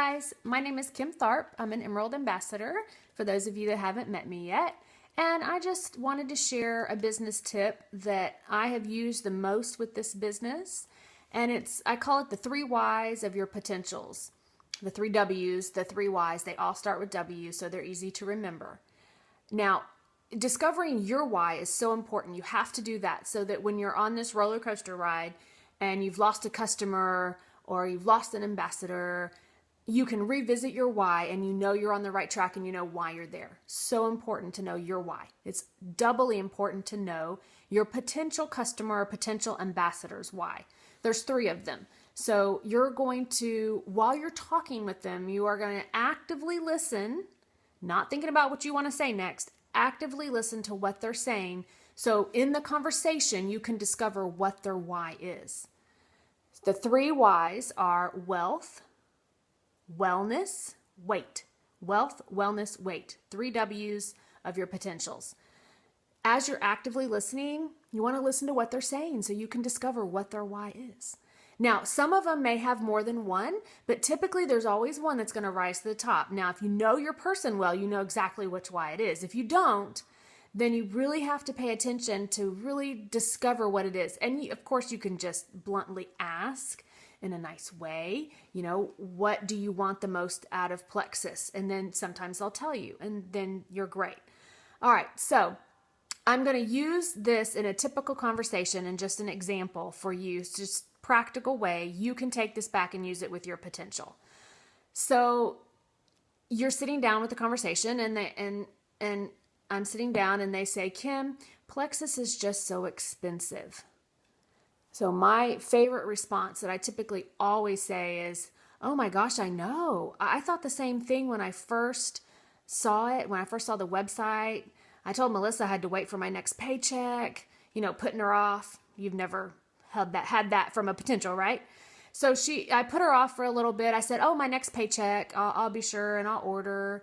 Guys, my name is Kim Tharp. I'm an Emerald Ambassador for those of you that haven't met me yet. And I just wanted to share a business tip that I have used the most with this business. And I call it the 3 Whys of your potentials. The 3 W's, the 3 Whys, they all start with W, so they're easy to remember. Now, discovering your why is so important. You have to do that so that when you're on this roller coaster ride and you've lost a customer or you've lost an ambassador, you can revisit your why and you know you're on the right track and you know why you're there. So important to know your why. It's doubly important to know your potential customer or potential ambassador's why. There's 3 of them. So you're going to, while you're talking with them, you are going to actively listen, not thinking about what you want to say next, actively listen to what they're saying. So in the conversation, you can discover what their why is. The 3 Whys are wealth, wellness, weight. Wealth, wellness, weight. 3 W's of your potentials. As you're actively listening, you want to listen to what they're saying so you can discover what their why is. Now, some of them may have more than one, but typically there's always one that's going to rise to the top. Now, if you know your person well, you know exactly which why it is. If you don't, then you really have to pay attention to really discover what it is. And of course, you can just bluntly ask in a nice way, what do you want the most out of Plexus? And then sometimes they'll tell you, and then you're great. All right, so I'm going to use this in a typical conversation and just an example for you, just practical way you can take this back and use it with your potential. So you're sitting down with the conversation and I'm sitting down and they say, Kim, Plexus is just so expensive. So my favorite response that I typically always say is, oh my gosh, I know. I thought the same thing when I first saw it, when I first saw the website. I told Melissa I had to wait for my next paycheck, putting her off. You've never had that from a potential, right? So I put her off for a little bit. I said, oh, my next paycheck, I'll be sure and I'll order.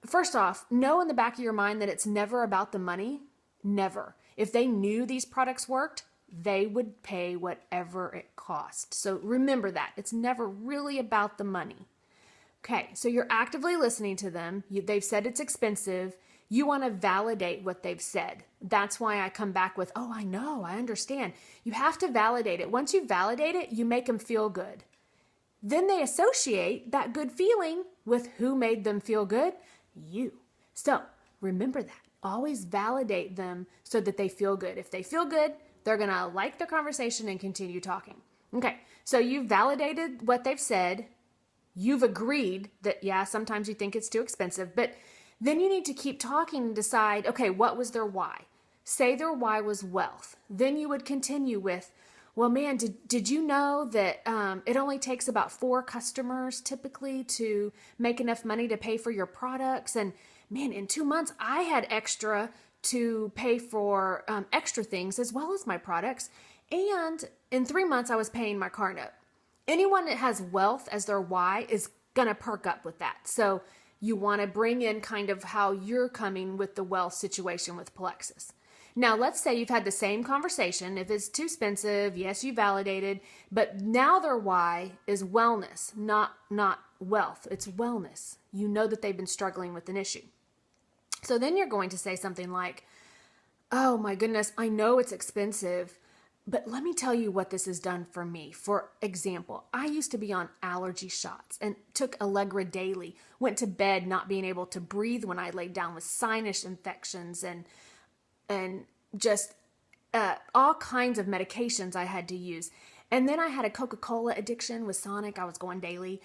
First off, know in the back of your mind that it's never about the money. Never. If they knew these products worked, they would pay whatever it cost. So remember that. It's never really about the money. Okay, so you're actively listening to them. They've said it's expensive. You want to validate what they've said. That's why I come back with, oh, I know, I understand. You have to validate it. Once you validate it, you make them feel good. Then they associate that good feeling with who made them feel good? You. So remember that. Always validate them so that they feel good. If they feel good, they're going to like the conversation and continue talking. Okay, so you've validated what they've said. You've agreed that, yeah, sometimes you think it's too expensive, but then you need to keep talking and decide, okay, what was their why? Say their why was wealth. Then you would continue with, well, man, did you know that it only takes about 4 customers typically to make enough money to pay for your products? And man, in 2 months, I had extra to pay for extra things as well as my products. And in 3 months, I was paying my car note. Anyone that has wealth as their why is going to perk up with that. So you want to bring in kind of how you're coming with the wealth situation with Plexus. Now, let's say you've had the same conversation. If it's too expensive, yes, you validated, but now their why is wellness, not wealth. It's wellness. You know that they've been struggling with an issue. So then you're going to say something like, oh my goodness, I know it's expensive, but let me tell you what this has done for me. For example, I used to be on allergy shots and took Allegra daily, went to bed not being able to breathe when I laid down with sinus infections and just all kinds of medications I had to use. And then I had a Coca-Cola addiction with Sonic. I was going daily.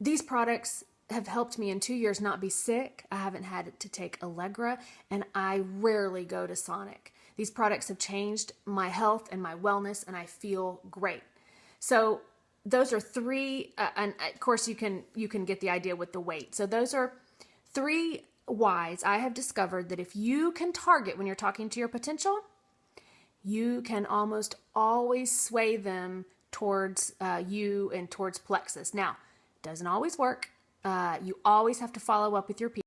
These products have helped me in 2 years not be sick. I haven't had to take Allegra, and I rarely go to Sonic. These products have changed my health and my wellness, and I feel great. So those are 3, and of course you can get the idea with the weight. So those are 3 whys I have discovered that if you can target when you're talking to your potential, you can almost always sway them towards you and towards Plexus. Now, it doesn't always work. You always have to follow up with your people.